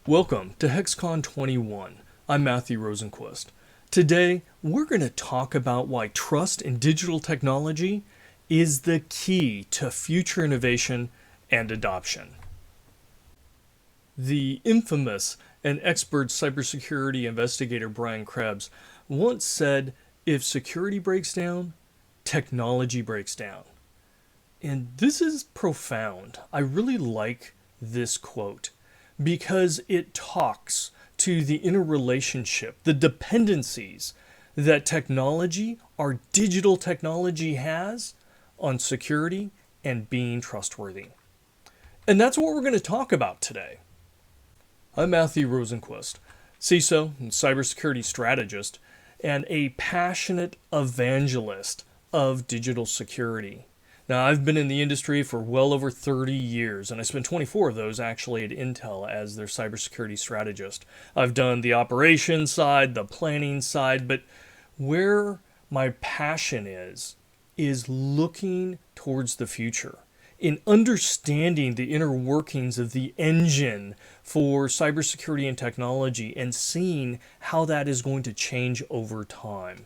Welcome to Hexcon21. I'm Matthew Rosenquist. Today, we're going to talk about why trust in digital technology is the key to future innovation and adoption. The infamous and expert cybersecurity investigator Brian Krebs once said, "If security breaks down, technology breaks down." And this is profound. I really like this quote because it talks to the interrelationship, the dependencies that technology, our digital technology, has on security and being trustworthy. And that's what we're going to talk about today. I'm Matthew Rosenquist, CISO and cybersecurity strategist, and a passionate evangelist of digital security. Now, I've been in the industry for well over 30 years, and I spent 24 of those actually at Intel as their cybersecurity strategist. I've done the operations side, the planning side, but where my passion is looking towards the future, in understanding the inner workings of the engine for cybersecurity and technology and seeing how that is going to change over time.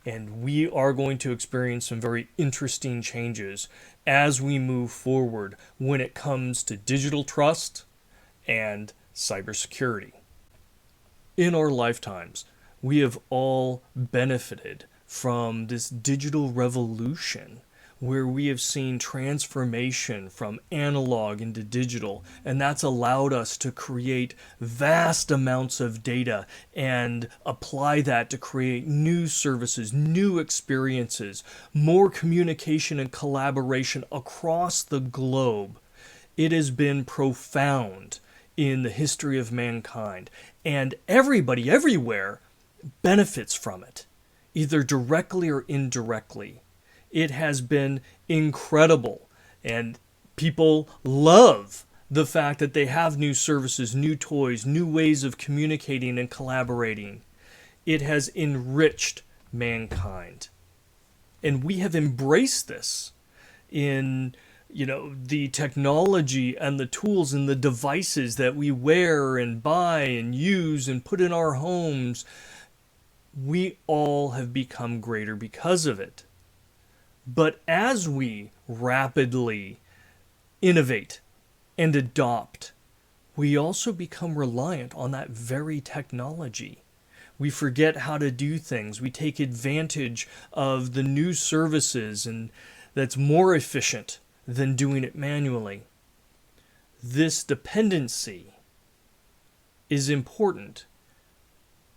And we are going to experience some very interesting changes as we move forward when it comes to digital trust and cybersecurity. In our lifetimes, we have all benefited from this digital revolution where we have seen transformation from analog into digital, and that's allowed us to create vast amounts of data and apply that to create new services, new experiences, more communication and collaboration across the globe. It has been profound in the history of mankind, and everybody everywhere benefits from it, either directly or indirectly. It has been incredible, and people love the fact that they have new services, new toys, new ways of communicating and collaborating. It has enriched mankind, and we have embraced this in the technology and the tools and the devices that we wear and buy and use and put in our homes. We all have become greater because of it. But as we rapidly innovate and adopt, we also become reliant on that very technology. We forget how to do things. We take advantage of the new services, and that's more efficient than doing it manually. This dependency is important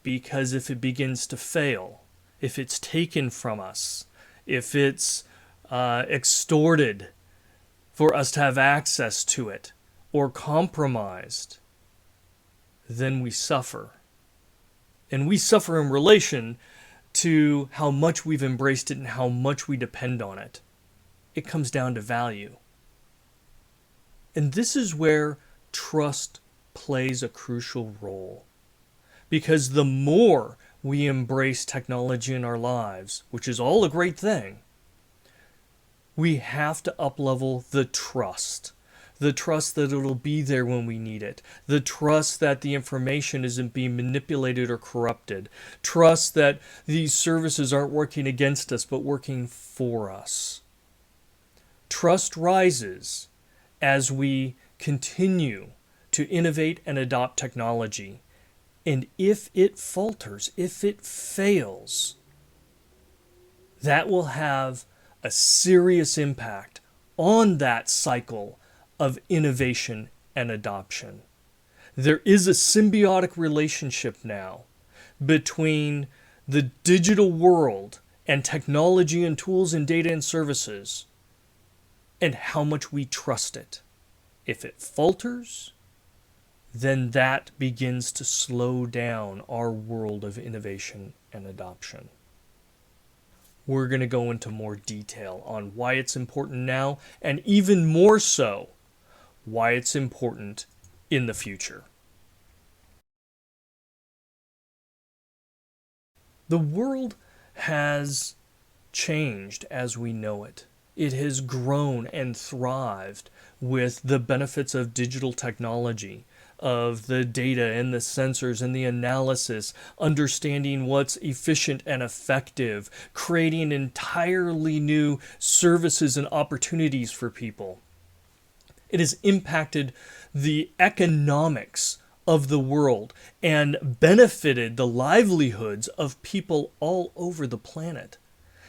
because if it begins to fail, if it's taken from us, if it's extorted for us to have access to it or compromised, then we suffer. And we suffer in relation to how much we've embraced it and how much we depend on it. It comes down to value. And this is where trust plays a crucial role. Because the more we embrace technology in our lives, which is all a great thing, we have to up-level the trust that it'll be there when we need it, the trust that the information isn't being manipulated or corrupted, trust that these services aren't working against us but working for us. Trust rises as we continue to innovate and adopt technology. And if it falters, if it fails, that will have a serious impact on that cycle of innovation and adoption. There is a symbiotic relationship now between the digital world and technology and tools and data and services and how much we trust it. If it falters, then that begins to slow down our world of innovation and adoption. We're going to go into more detail on why it's important now, and even more so, why it's important in the future. The world has changed as we know it. It has grown and thrived with the benefits of digital technology, of the data and the sensors and the analysis, understanding what's efficient and effective, creating entirely new services and opportunities for people. It has impacted the economics of the world and benefited the livelihoods of people all over the planet.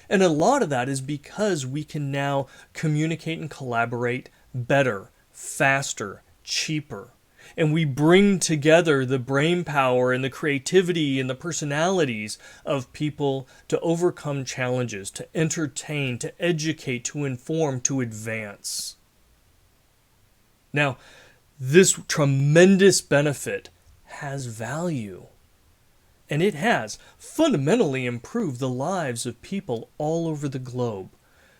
And a lot of that is because we can now communicate and collaborate better, faster, cheaper. And we bring together the brain power and the creativity and the personalities of people to overcome challenges, to entertain, to educate, to inform, to advance. Now, this tremendous benefit has value. And it has fundamentally improved the lives of people all over the globe,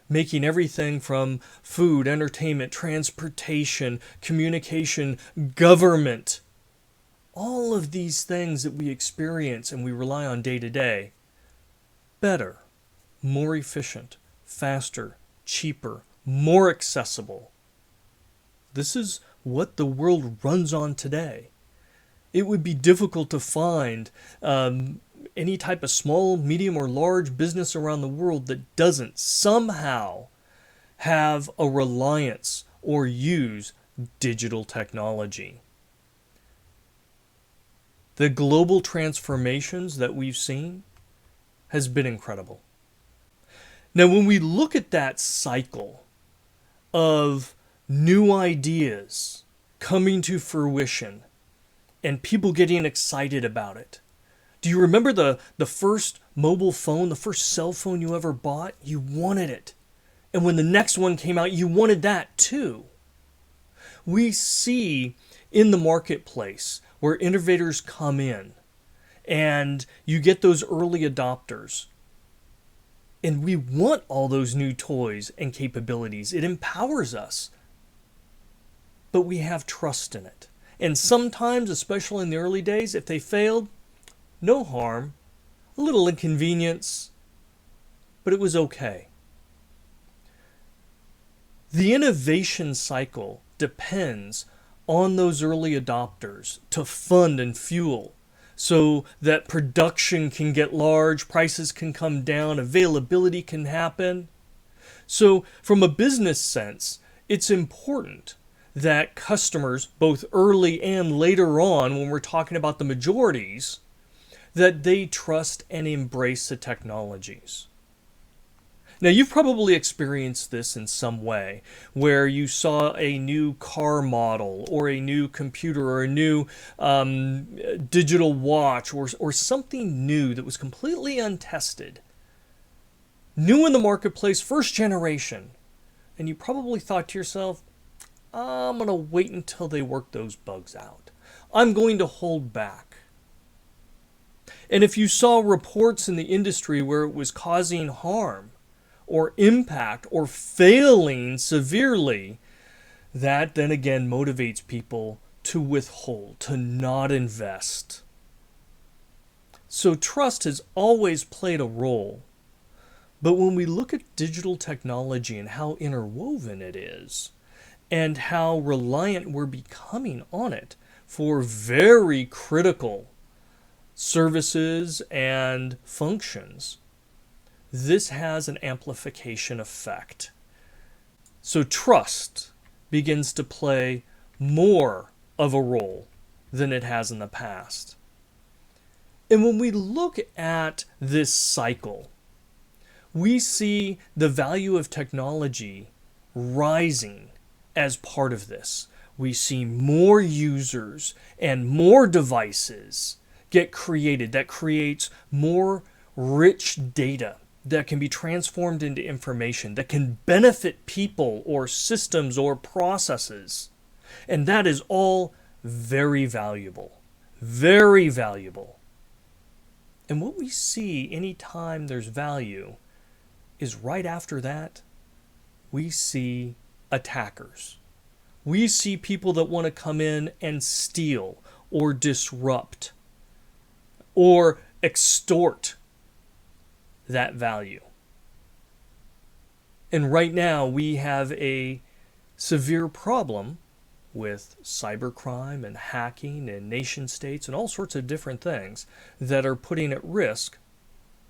making everything from food, entertainment, transportation, communication, government, all of these things that we experience and we rely on day to day, better, more efficient, faster, cheaper, more accessible. This is what the world runs on today. It would be difficult to find any type of small, medium, or large business around the world that doesn't somehow have a reliance or use digital technology. The global transformations that we've seen has been incredible. Now, when we look at that cycle of new ideas coming to fruition, and people getting excited about it. Do you remember the first mobile phone, the first cell phone you ever bought? You wanted it. And when the next one came out, you wanted that too. We see in the marketplace where innovators come in and you get those early adopters. And we want all those new toys and capabilities. It empowers us. But we have trust in it. And sometimes, especially in the early days, if they failed, no harm, a little inconvenience, but it was okay. The innovation cycle depends on those early adopters to fund and fuel so that production can get large, prices can come down, availability can happen. So from a business sense, it's important that customers, both early and later on, when we're talking about the majorities, that they trust and embrace the technologies. Now, you've probably experienced this in some way, where you saw a new car model, or a new computer, or a new digital watch, or something new that was completely untested. New in the marketplace, first generation. And you probably thought to yourself, I'm going to wait until they work those bugs out. I'm going to hold back. And if you saw reports in the industry where it was causing harm or impact or failing severely, that then again motivates people to withhold, to not invest. So trust has always played a role. But when we look at digital technology and how interwoven it is, and how reliant we're becoming on it for very critical services and functions, this has an amplification effect. So trust begins to play more of a role than it has in the past. And when we look at this cycle, we see the value of technology rising as part of this. We see more users and more devices get created. That creates more rich data that can be transformed into information that can benefit people or systems or processes. And that is all very valuable. Very valuable. And what we see anytime there's value is right after that, we see attackers. We see people that want to come in and steal or disrupt or extort that value. And right now we have a severe problem with cybercrime and hacking and nation states and all sorts of different things that are putting at risk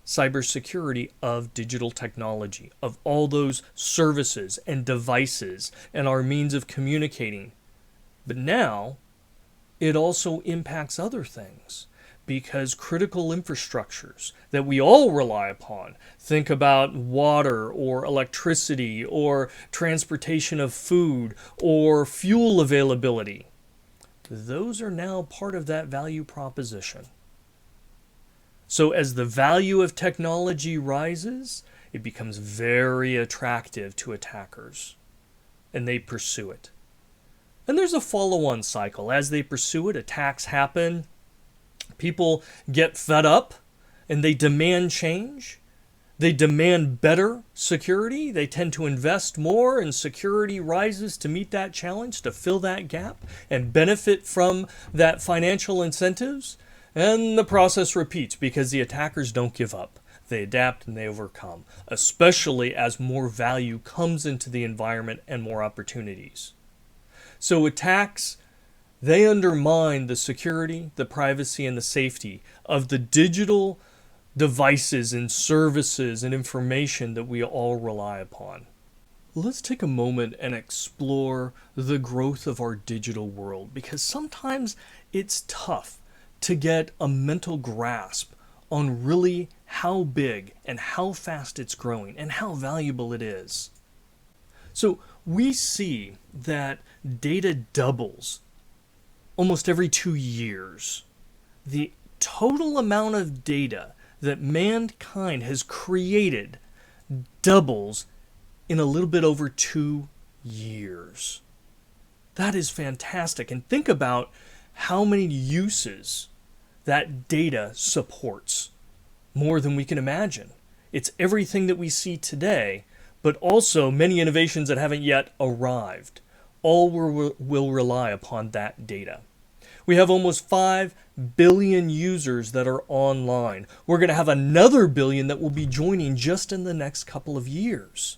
cybersecurity of digital technology, of all those services and devices and our means of communicating. But now it also impacts other things, because critical infrastructures that we all rely upon, think about water or electricity or transportation of food or fuel availability, those are now part of that value proposition. So as the value of technology rises, it becomes very attractive to attackers, and they pursue it. And there's a follow-on cycle. As they pursue it, attacks happen, people get fed up, and they demand change. They demand better security. They tend to invest more, and security rises to meet that challenge, to fill that gap, and benefit from that financial incentives. And the process repeats because the attackers don't give up. They adapt and they overcome, especially as more value comes into the environment and more opportunities. So attacks, they undermine the security, the privacy, and the safety of the digital devices and services and information that we all rely upon. Let's take a moment and explore the growth of our digital world, because sometimes it's tough to get a mental grasp on really how big and how fast it's growing and how valuable it is. So we see that data doubles almost every 2 years. The total amount of data that mankind has created doubles in a little bit over 2 years. That is fantastic. And think about how many uses that data supports. More than we can imagine. It's everything that we see today, but also many innovations that haven't yet arrived. All will rely upon that data. We have almost 5 billion users that are online. We're going to have another billion that will be joining just in the next couple of years.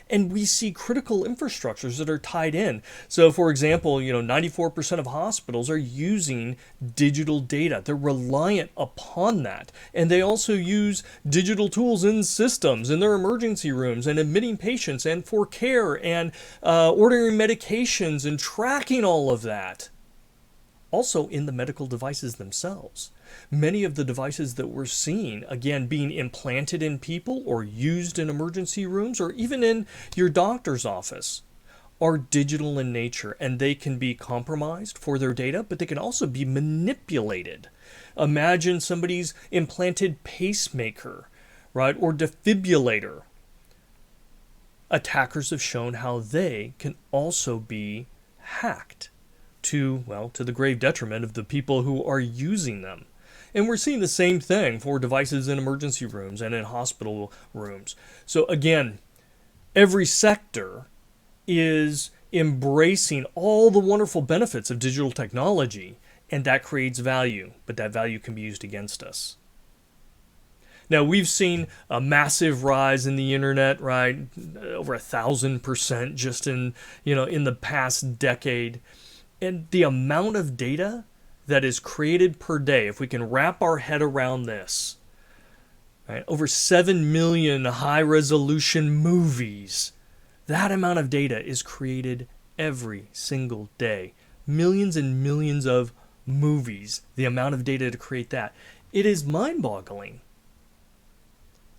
And we see critical infrastructures that are tied in. So for example, 94% of hospitals are using digital data. They're reliant upon that. And they also use digital tools in systems in their emergency rooms and admitting patients and for care and ordering medications and tracking all of that. Also in the medical devices themselves. Many of the devices that we're seeing, again, being implanted in people or used in emergency rooms or even in your doctor's office, are digital in nature, and they can be compromised for their data, but they can also be manipulated. Imagine somebody's implanted pacemaker, right, or defibrillator. Attackers have shown how they can also be hacked to the grave detriment of the people who are using them. And we're seeing the same thing for devices in emergency rooms and in hospital rooms. So again, every sector is embracing all the wonderful benefits of digital technology, and that creates value, but that value can be used against us. Now, we've seen a massive rise in the internet, right? Over 1,000% just in the past decade. And the amount of data that is created per day, if we can wrap our head around this, right? Over 7 million high-resolution movies. That amount of data is created every single day. Millions and millions of movies, the amount of data to create that. It is mind-boggling.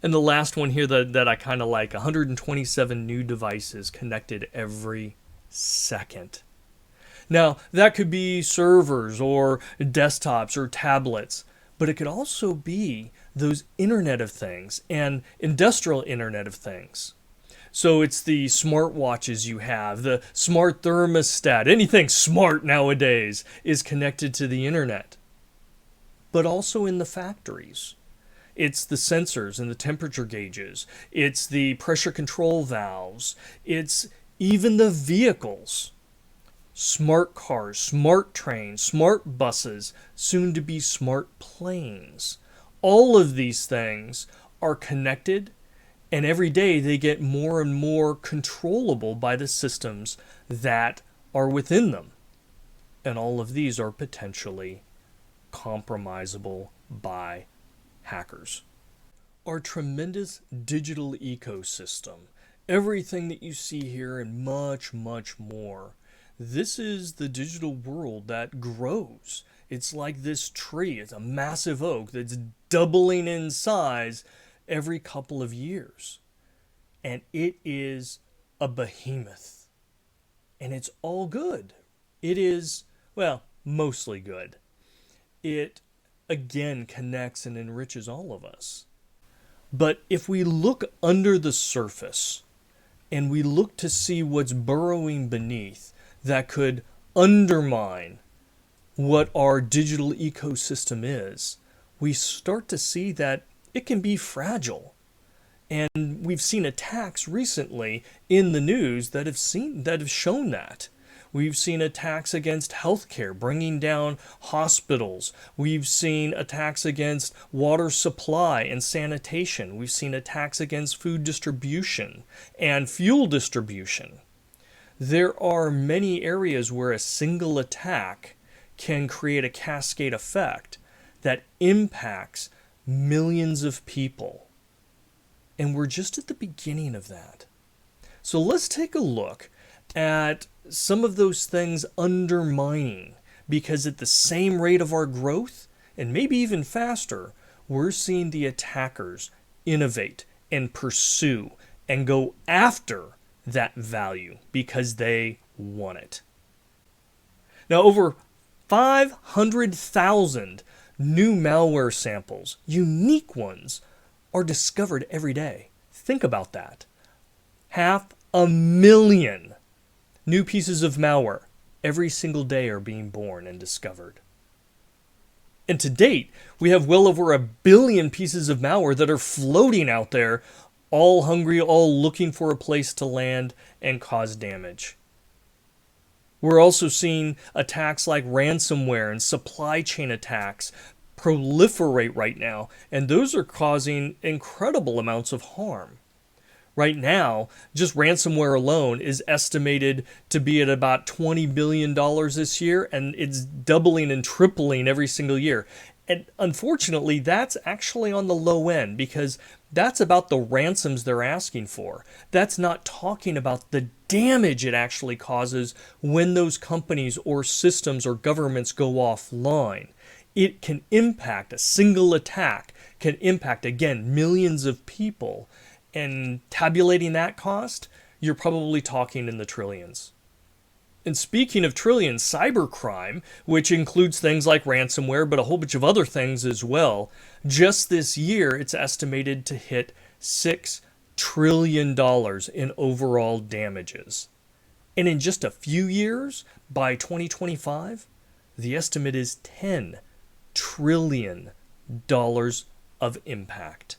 And the last one here that I kind of like, 127 new devices connected every second. Now, that could be servers or desktops or tablets, but it could also be those Internet of Things and industrial Internet of Things. So it's the smartwatches you have, the smart thermostat, anything smart nowadays is connected to the Internet. But also in the factories. It's the sensors and the temperature gauges. It's the pressure control valves. It's even the vehicles. Smart cars, smart trains, smart buses, soon to be smart planes. All of these things are connected, and every day they get more and more controllable by the systems that are within them. And all of these are potentially compromisable by hackers. Our tremendous digital ecosystem, everything that you see here and much, much more. This is the digital world that grows. It's like this tree. It's a massive oak that's doubling in size every couple of years. And it is a behemoth. And it's all good. It is, well, mostly good. It, again, connects and enriches all of us. But if we look under the surface and we look to see what's burrowing beneath that could undermine what our digital ecosystem is, we start to see that it can be fragile. And we've seen attacks recently in the news that have shown that. We've seen attacks against healthcare, bringing down hospitals. We've seen attacks against water supply and sanitation. We've seen attacks against food distribution and fuel distribution. There are many areas where a single attack can create a cascade effect that impacts millions of people. And we're just at the beginning of that. So let's take a look at some of those things undermining, because at the same rate of our growth, and maybe even faster, we're seeing the attackers innovate and pursue and go after that value because they want it. Now, over 500,000 new malware samples, unique ones, are discovered every day. Think about that. 500,000 new pieces of malware every single day are being born and discovered. And to date, we have well over 1 billion pieces of malware that are floating out there, all hungry, all looking for a place to land and cause damage. We're also seeing attacks like ransomware and supply chain attacks proliferate right now, and those are causing incredible amounts of harm. Right now, just ransomware alone is estimated to be at about $20 billion this year, and it's doubling and tripling every single year. And unfortunately, that's actually on the low end, because that's about the ransoms they're asking for. That's not talking about the damage it actually causes when those companies or systems or governments go offline. It can impact, a single attack can impact, again, millions of people. And tabulating that cost, you're probably talking in the trillions. And speaking of trillions, cybercrime, which includes things like ransomware, but a whole bunch of other things as well, just this year it's estimated to hit $6 trillion in overall damages. And in just a few years, by 2025, the estimate is $10 trillion of impact.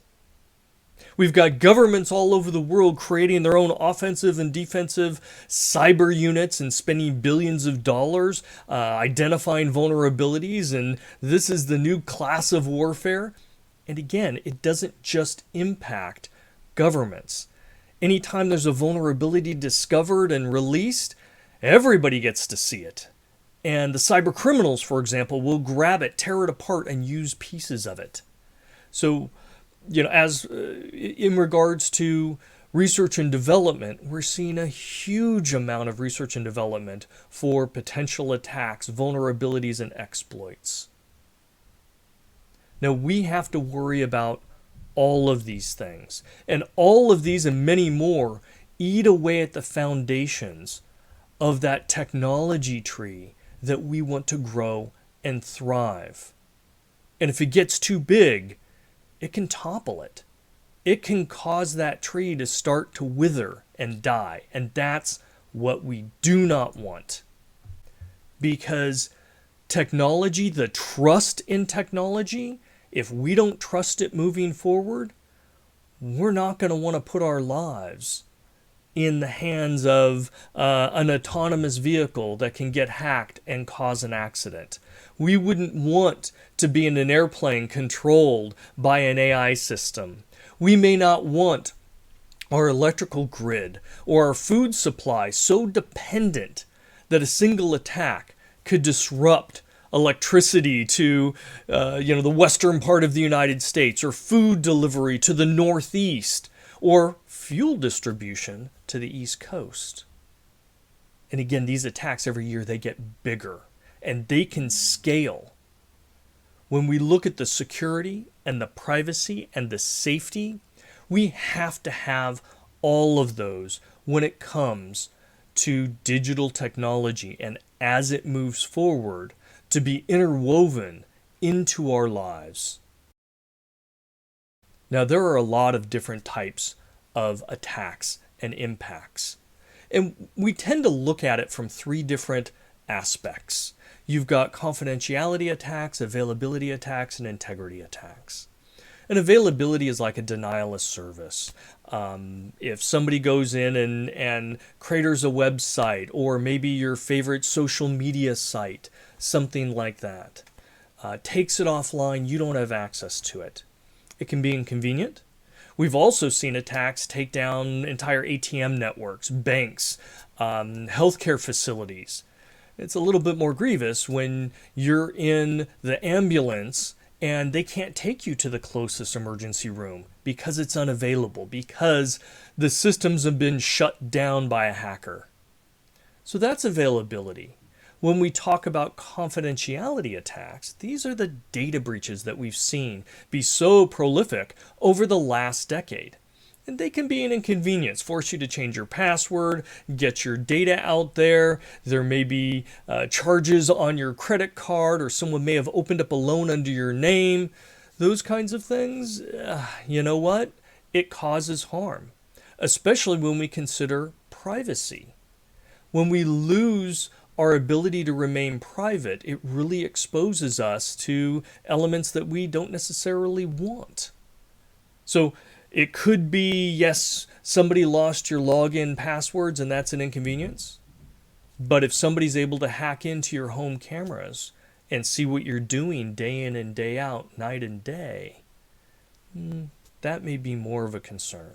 We've got governments all over the world creating their own offensive and defensive cyber units and spending billions of dollars identifying vulnerabilities, and this is the new class of warfare. And again, it doesn't just impact governments. Anytime there's a vulnerability discovered and released, everybody gets to see it. And the cyber criminals, for example, will grab it, tear it apart, and use pieces of it. So, as in regards to research and development, we're seeing a huge amount of research and development for potential attacks, vulnerabilities, and exploits. Now, we have to worry about all of these things. And all of these and many more eat away at the foundations of that technology tree that we want to grow and thrive. And if it gets too big, it can topple it. It can cause that tree to start to wither and die. And that's what we do not want. Because technology, the trust in technology, if we don't trust it moving forward, we're not going to want to put our lives in the hands of an autonomous vehicle that can get hacked and cause an accident. We wouldn't want to be in an airplane controlled by an AI system. We may not want our electrical grid or our food supply so dependent that a single attack could disrupt electricity to the western part of the United States, or food delivery to the Northeast, or fuel distribution to the East Coast. And again, these attacks every year, they get bigger and they can scale. When we look at the security and the privacy and the safety, we have to have all of those when it comes to digital technology, and as it moves forward, to be interwoven into our lives. Now, there are a lot of different types of attacks and impacts, and we tend to look at it from three different aspects. You've got confidentiality attacks, availability attacks, and integrity attacks. And availability is like a denial of service. If somebody goes in and craters a website, or maybe your favorite social media site, something like that, takes it offline, you don't have access to it. It can be inconvenient. We've also seen attacks take down entire ATM networks, banks, healthcare facilities. It's a little bit more grievous when you're in the ambulance and they can't take you to the closest emergency room because it's unavailable, because the systems have been shut down by a hacker. So that's availability. When we talk about confidentiality attacks, these are the data breaches that we've seen be so prolific over the last decade. And they can be an inconvenience, force you to change your password, get your data out there. There may be charges on your credit card, or someone may have opened up a loan under your name. Those kinds of things, you know what? It causes harm, especially when we consider privacy. When we lose our ability to remain private, it really exposes us to elements that we don't necessarily want. So it could be, yes, somebody lost your login passwords and that's an inconvenience. But if somebody's able to hack into your home cameras and see what you're doing day in and day out, night and day, that may be more of a concern.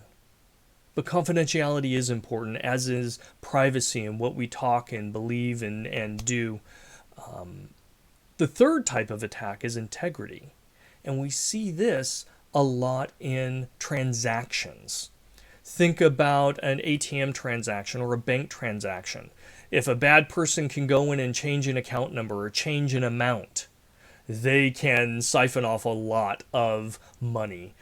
But confidentiality is important, as is privacy and what we talk and believe and do. The third type of attack is integrity. And we see this a lot in transactions. Think about an ATM transaction or a bank transaction. If a bad person can go in and change an account number or change an amount, they can siphon off a lot of money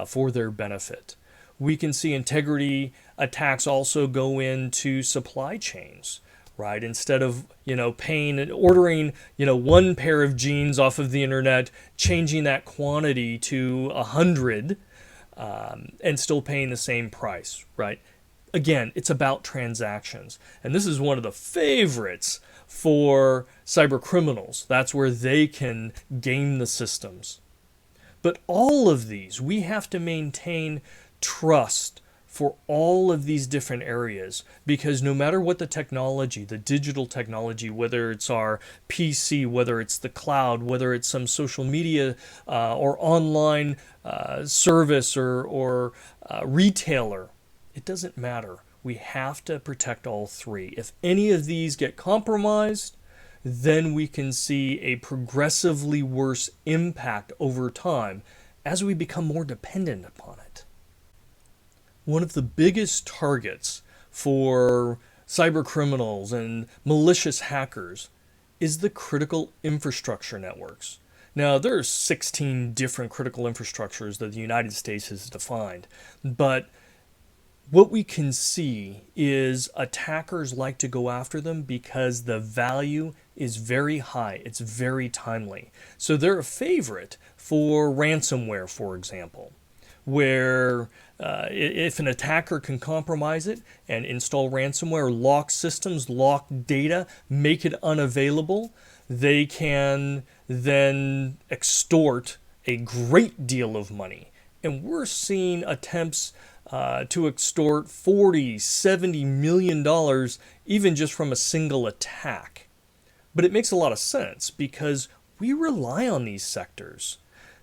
for their benefit. We can see integrity attacks also go into supply chains, right? Instead of, paying and ordering, one pair of jeans off of the internet, changing that quantity to 100 and still paying the same price, right? Again, it's about transactions. And this is one of the favorites for cyber criminals. That's where they can game the systems. But all of these, we have to maintain trust for all of these different areas, because no matter what the technology, the digital technology, whether it's our PC, whether it's the cloud, whether it's some social media or online service or retailer, it doesn't matter. We have to protect all three. If any of these get compromised, then we can see a progressively worse impact over time as we become more dependent upon it. One of the biggest targets for cyber criminals and malicious hackers is the critical infrastructure networks. Now, there are 16 different critical infrastructures that the United States has defined, but what we can see is attackers like to go after them because the value is very high. It's very timely. So they're a favorite for ransomware, for example, where if an attacker can compromise it and install ransomware, lock systems, lock data, make it unavailable, they can then extort a great deal of money. And we're seeing attempts to extort $40, $70 million even just from a single attack. But it makes a lot of sense because we rely on these sectors.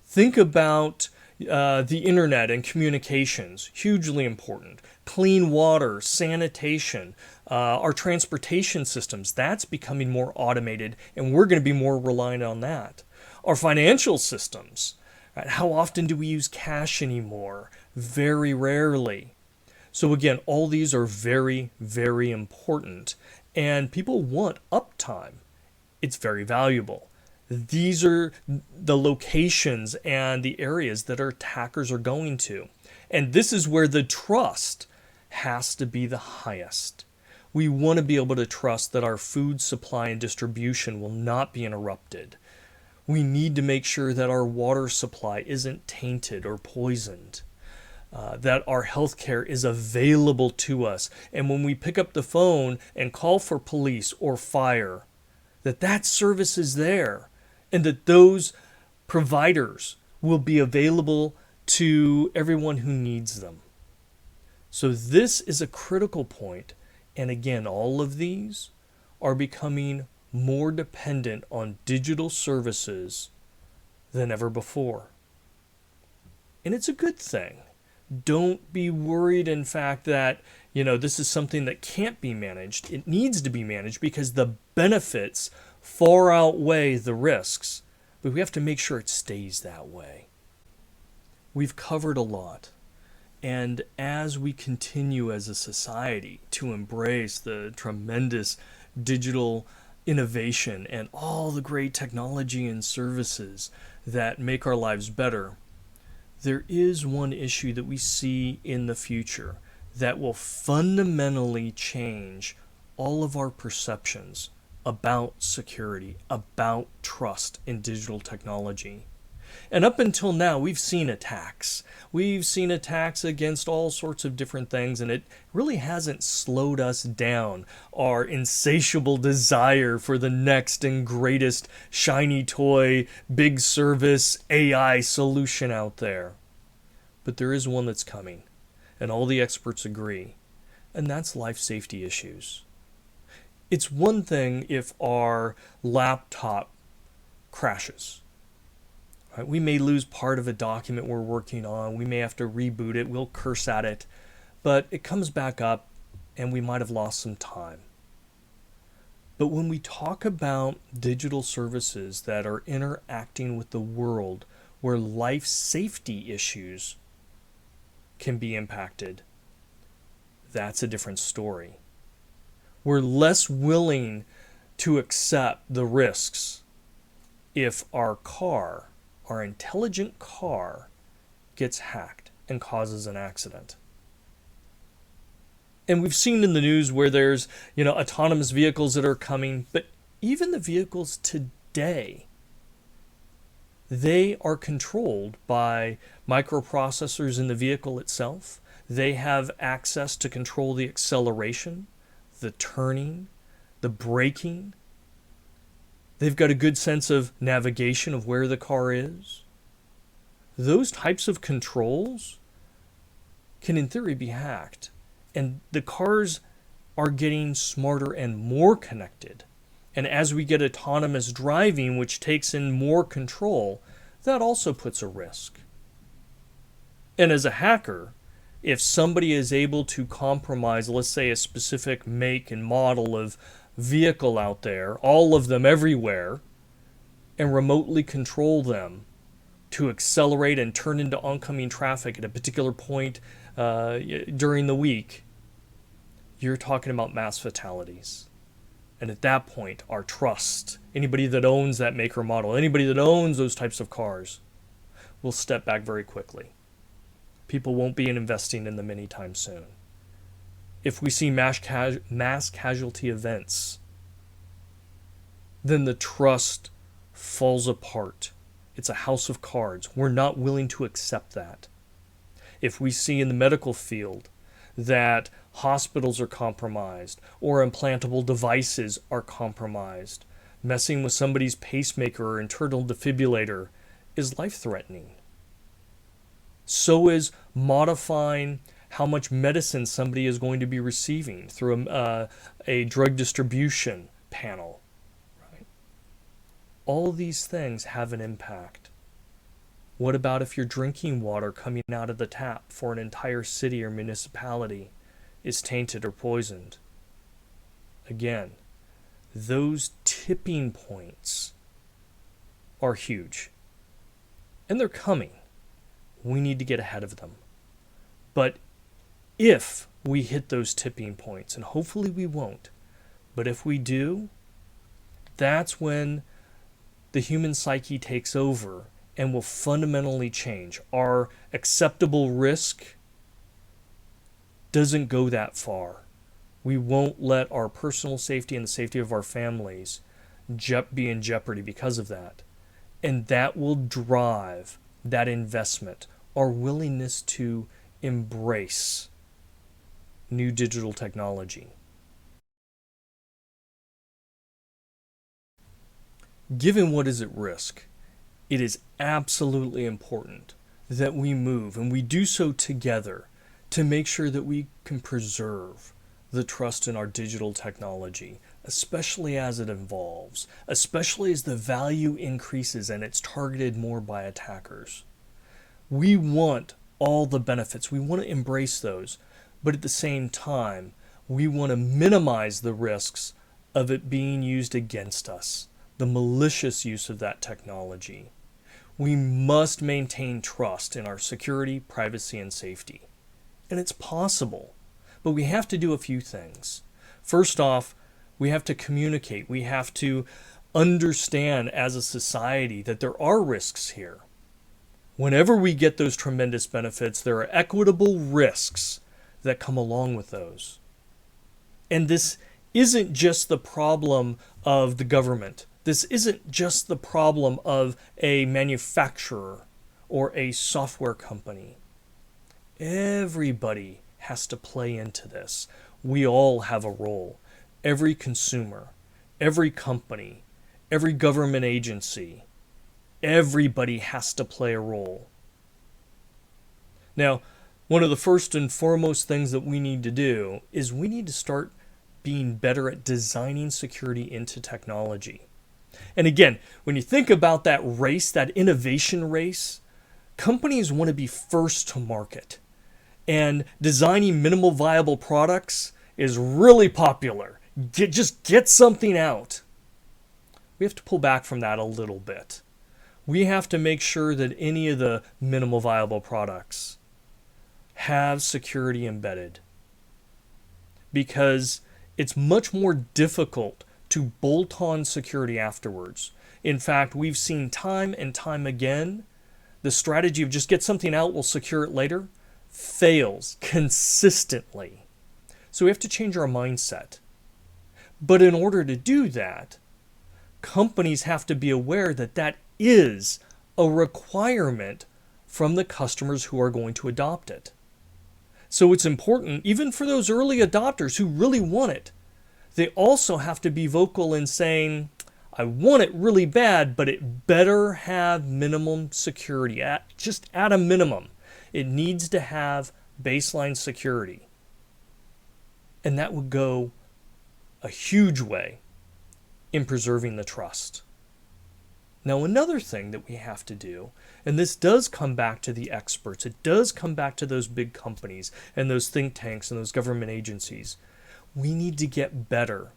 Think about The internet and communications, hugely important. Clean water, sanitation, our transportation systems, that's becoming more automated, and we're going to be more reliant on that. Our financial systems, right? How often do we use cash anymore? Very rarely. So again, all these are very, very important, and people want uptime. It's very valuable. These are the locations and the areas that our attackers are going to. And this is where the trust has to be the highest. We want to be able to trust that our food supply and distribution will not be interrupted. We need to make sure that our water supply isn't tainted or poisoned. That our healthcare is available to us. And when we pick up the phone and call for police or fire, that service is there, and that those providers will be available to everyone who needs them. So this is a critical point. And again, all of these are becoming more dependent on digital services than ever before. And it's a good thing. Don't be worried, in fact, that this is something that can't be managed. It needs to be managed because the benefits far outweigh the risks. But we have to make sure it stays that way. We've covered a lot. And as we continue as a society to embrace the tremendous digital innovation and all the great technology and services that make our lives better, there is one issue that we see in the future that will fundamentally change all of our perceptions about security, about trust in digital technology. And up until now, we've seen attacks. We've seen attacks against all sorts of different things, and it really hasn't slowed us down, our insatiable desire for the next and greatest shiny toy, big service, AI solution out there. But there is one that's coming, and all the experts agree, and that's life safety issues. It's one thing if our laptop crashes. Right? We may lose part of a document we're working on. We may have to reboot it. We'll curse at it. But it comes back up, and we might have lost some time. But when we talk about digital services that are interacting with the world where life safety issues can be impacted, that's a different story. We're less willing to accept the risks if our intelligent car, gets hacked and causes an accident. And we've seen in the news where there's, autonomous vehicles that are coming, but even the vehicles today, they are controlled by microprocessors in the vehicle itself. They have access to control the acceleration, the turning, the braking. They've got a good sense of navigation of where the car is. Those types of controls can, in theory, be hacked. And the cars are getting smarter and more connected. And as we get autonomous driving, which takes in more control, that also puts a risk. And as a hacker, if somebody is able to compromise, let's say, a specific make and model of vehicle out there, all of them everywhere, and remotely control them to accelerate and turn into oncoming traffic at a particular point during the week, you're talking about mass fatalities. And at that point, our trust, anybody that owns that maker model, anybody that owns those types of cars, will step back very quickly. People won't be investing in them anytime soon. If we see mass casualty events, then the trust falls apart. It's a house of cards. We're not willing to accept that. If we see in the medical field that hospitals are compromised or implantable devices are compromised, messing with somebody's pacemaker or internal defibrillator is life-threatening. So is modifying how much medicine somebody is going to be receiving through a drug distribution panel. Right? All these things have an impact. What about if your drinking water coming out of the tap for an entire city or municipality is tainted or poisoned? Again, those tipping points are huge. And they're coming. We need to get ahead of them. But if we hit those tipping points, and hopefully we won't, but if we do, that's when the human psyche takes over and will fundamentally change. Our acceptable risk doesn't go that far. We won't let our personal safety and the safety of our families be in jeopardy because of that. And that will drive that investment, our willingness to embrace new digital technology. Given what is at risk, it is absolutely important that we move, and we do so together, to make sure that we can preserve the trust in our digital technology, especially as it evolves, especially as the value increases and it's targeted more by attackers. We want all the benefits. We want to embrace those, but at the same time, we want to minimize the risks of it being used against us, the malicious use of that technology. We must maintain trust in our security, privacy, and safety. And it's possible, but we have to do a few things. First off, we have to communicate. We have to understand as a society that there are risks here. Whenever we get those tremendous benefits, there are equitable risks that come along with those. And this isn't just the problem of the government. This isn't just the problem of a manufacturer or a software company. Everybody has to play into this. We all have a role. Every consumer, every company, every government agency, everybody has to play a role. Now, one of the first and foremost things that we need to do is we need to start being better at designing security into technology. And again, when you think about that race, that innovation race, companies want to be first to market. And designing minimal viable products is really popular. Just get something out. We have to pull back from that a little bit. We have to make sure that any of the minimal viable products have security embedded, because it's much more difficult to bolt on security afterwards. In fact, we've seen time and time again, the strategy of just get something out, we'll secure it later, fails consistently. So we have to change our mindset. But in order to do that, companies have to be aware that that is a requirement from the customers who are going to adopt it. So it's important, even for those early adopters who really want it, they also have to be vocal in saying, I want it really bad, but it better have minimum security, just at a minimum. It needs to have baseline security. And that would go a huge way in preserving the trust. Now, another thing that we have to do, and this does come back to the experts, it does come back to those big companies and those think tanks and those government agencies. We need to get better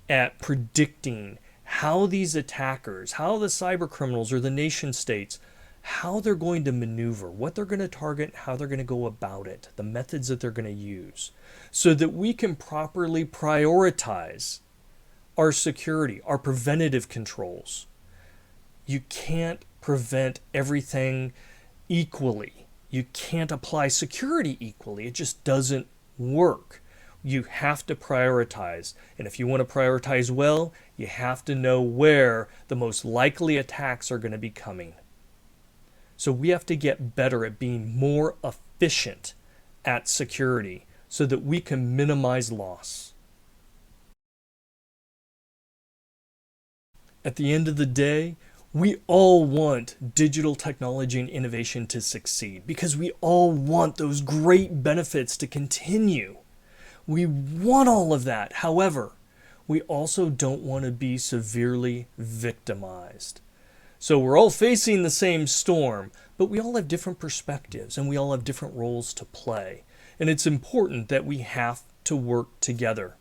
at predicting how these attackers, how the cyber criminals or the nation states, how they're going to maneuver, what they're going to target, how they're going to go about it, the methods that they're going to use, so that we can properly prioritize our security, our preventative controls. You can't prevent everything equally. You can't apply security equally. It just doesn't work. You have to prioritize. And if you want to prioritize well, you have to know where the most likely attacks are going to be coming. So we have to get better at being more efficient at security so that we can minimize loss. At the end of the day, we all want digital technology and innovation to succeed because we all want those great benefits to continue. We want all of that. However, we also don't want to be severely victimized. So we're all facing the same storm, but we all have different perspectives and we all have different roles to play. And it's important that we have to work together.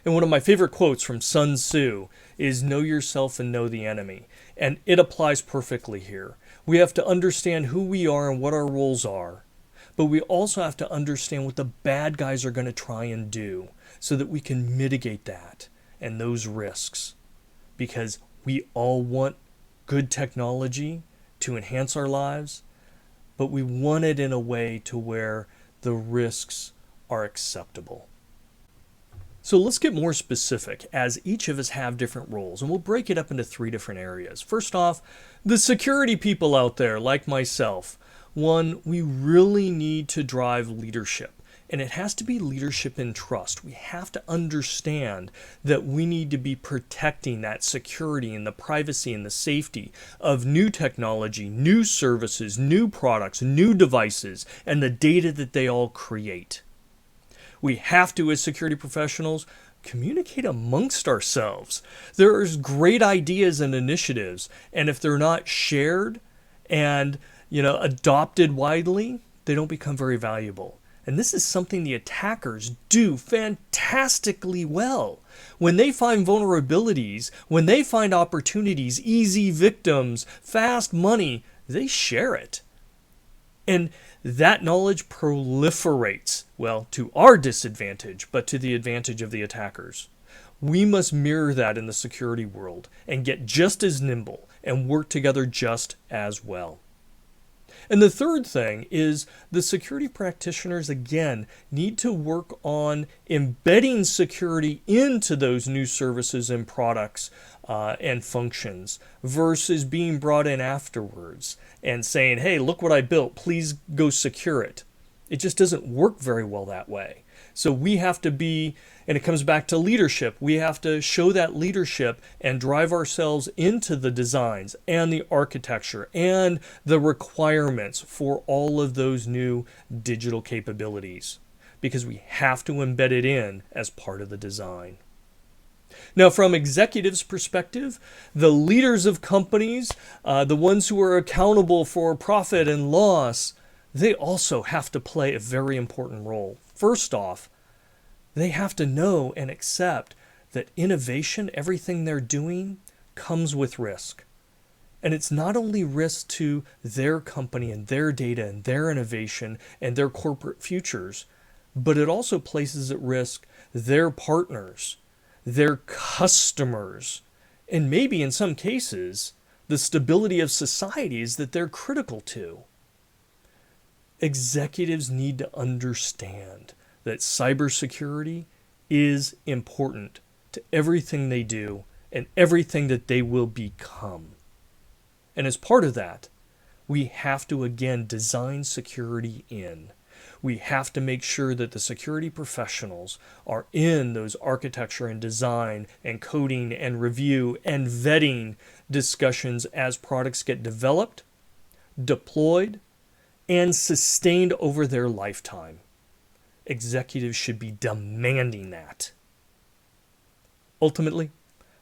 And one of my favorite quotes from Sun Tzu is know yourself and know the enemy. And it applies perfectly here. We have to understand who we are and what our roles are. But we also have to understand what the bad guys are going to try and do so that we can mitigate that and those risks. Because we all want good technology to enhance our lives, but we want it in a way to where the risks are acceptable. So let's get more specific, as each of us have different roles, and we'll break it up into 3 different areas. First off, the security people out there, like myself. One, we really need to drive leadership, and it has to be leadership in trust. We have to understand that we need to be protecting that security and the privacy and the safety of new technology, new services, new products, new devices, and the data that they all create. We have to, as security professionals, communicate amongst ourselves. There's great ideas and initiatives, and if they're not shared and adopted widely, they don't become very valuable. And this is something the attackers do fantastically well. When they find vulnerabilities, when they find opportunities, easy victims, fast money, they share it. And that knowledge proliferates, well, to our disadvantage, but to the advantage of the attackers. We must mirror that in the security world and get just as nimble and work together just as well. And the third thing is the security practitioners, again, need to work on embedding security into those new services and products and functions versus being brought in afterwards and saying, hey, look what I built, please go secure it. It just doesn't work very well that way. So we have to be, and it comes back to leadership, we have to show that leadership and drive ourselves into the designs and the architecture and the requirements for all of those new digital capabilities, because we have to embed it in as part of the design. Now, from executives' perspective, the leaders of companies, the ones who are accountable for profit and loss, they also have to play a very important role. First off, they have to know and accept that innovation, everything they're doing, comes with risk. And it's not only risk to their company and their data and their innovation and their corporate futures, but it also places at risk their partners, their customers, and maybe in some cases, the stability of societies that they're critical to. Executives need to understand that cybersecurity is important to everything they do and everything that they will become. And as part of that, we have to again design security in. We have to make sure that the security professionals are in those architecture and design and coding and review and vetting discussions as products get developed, deployed, and sustained over their lifetime. Executives should be demanding that. Ultimately,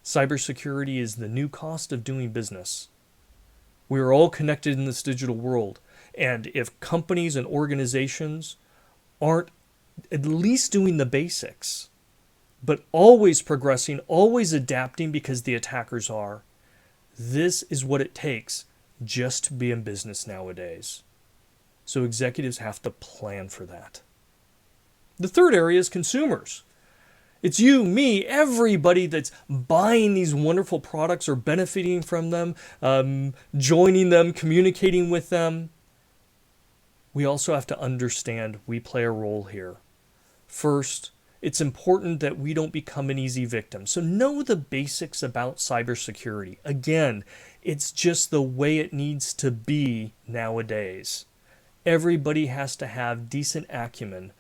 cybersecurity is the new cost of doing business. We are all connected in this digital world, and if companies and organizations aren't at least doing the basics, but always progressing, always adapting because the attackers are, this is what it takes just to be in business nowadays. So executives have to plan for that. The third area is consumers. It's you, me, everybody that's buying these wonderful products or benefiting from them, joining them, communicating with them. We also have to understand we play a role here. First, it's important that we don't become an easy victim. So know the basics about cybersecurity. Again, it's just the way it needs to be nowadays. Everybody has to have decent acumen,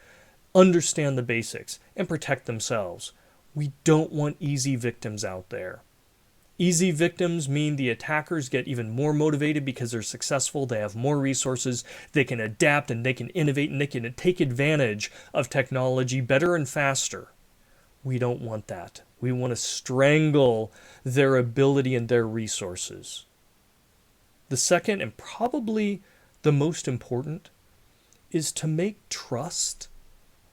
understand the basics, and protect themselves. We don't want easy victims out there. Easy victims mean the attackers get even more motivated because they're successful, they have more resources, they can adapt and they can innovate and they can take advantage of technology better and faster. We don't want that. We want to strangle their ability and their resources. The second, and probably the most important, is to make trust,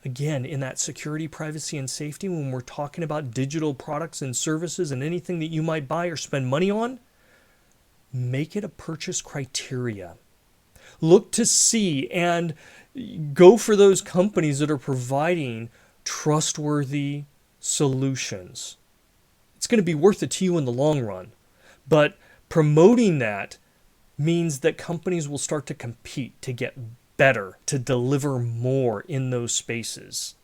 again, in that security, privacy, and safety, when we're talking about digital products and services and anything that you might buy or spend money on, make it a purchase criteria. Look to see and go for those companies that are providing trustworthy solutions. It's going to be worth it to you in the long run. But promoting that means that companies will start to compete to get better, to deliver more in those spaces.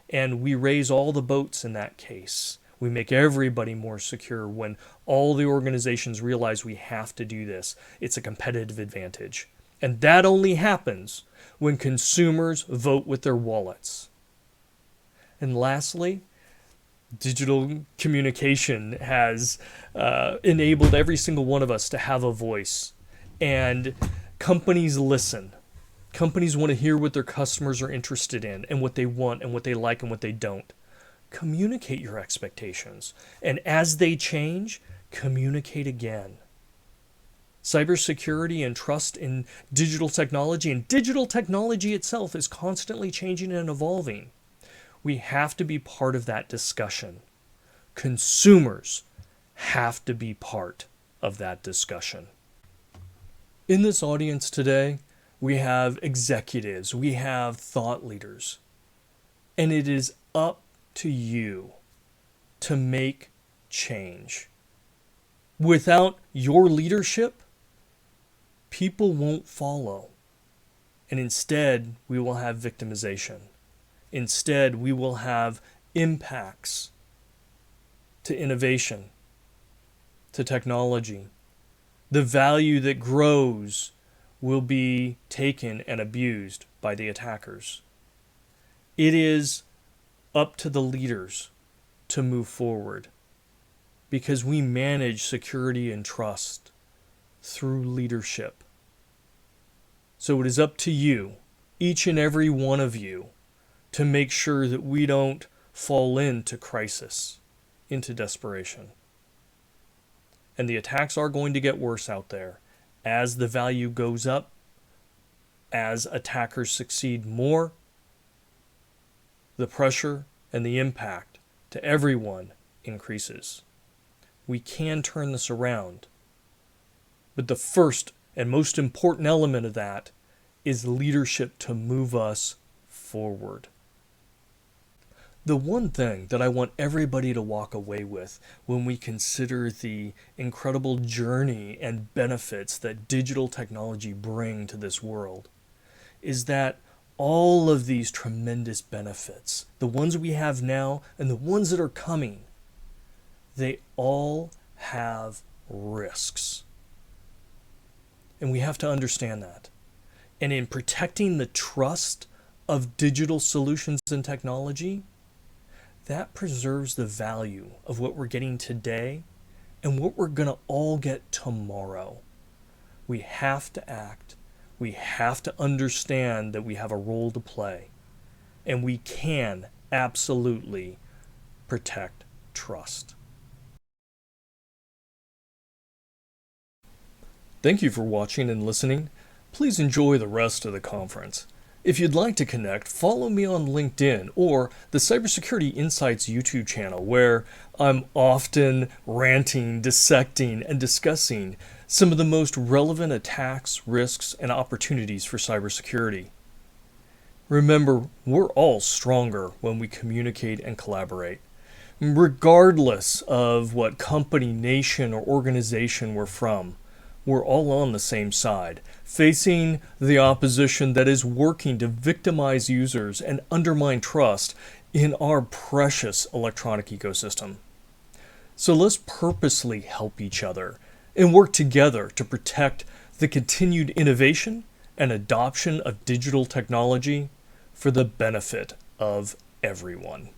And we raise all the boats in that case. We make everybody more secure when all the organizations realize we have to do this. It's a competitive advantage. And that only happens when consumers vote with their wallets. And lastly, digital communication has enabled every single one of us to have a voice. And companies listen. Companies want to hear what their customers are interested in and what they want and what they like and what they don't. Communicate your expectations. And as they change, communicate again. Cybersecurity and trust in digital technology, and digital technology itself, is constantly changing and evolving. We have to be part of that discussion. Consumers have to be part of that discussion. In this audience today, we have executives, we have thought leaders, and it is up to you to make change. Without your leadership, people won't follow. And instead, we will have victimization. Instead, we will have impacts to innovation, to technology. The value that grows will be taken and abused by the attackers. It is up to the leaders to move forward, because we manage security and trust through leadership. So it is up to you, each and every one of you, to make sure that we don't fall into crisis, into desperation. And the attacks are going to get worse out there. As the value goes up, as attackers succeed more, the pressure and the impact to everyone increases. We can turn this around. But the first and most important element of that is leadership to move us forward. The one thing that I want everybody to walk away with when we consider the incredible journey and benefits that digital technology bring to this world is that all of these tremendous benefits, the ones we have now and the ones that are coming, they all have risks. And we have to understand that. And in protecting the trust of digital solutions and technology, that preserves the value of what we're getting today and what we're going to all get tomorrow. We have to act. We have to understand that we have a role to play. And we can absolutely protect trust. Thank you for watching and listening. Please enjoy the rest of the conference. If you'd like to connect, follow me on LinkedIn or the Cybersecurity Insights YouTube channel, where I'm often ranting, dissecting, and discussing some of the most relevant attacks, risks, and opportunities for cybersecurity. Remember, we're all stronger when we communicate and collaborate. Regardless of what company, nation, or organization we're from, we're all on the same side, facing the opposition that is working to victimize users and undermine trust in our precious electronic ecosystem. So let's purposely help each other and work together to protect the continued innovation and adoption of digital technology for the benefit of everyone.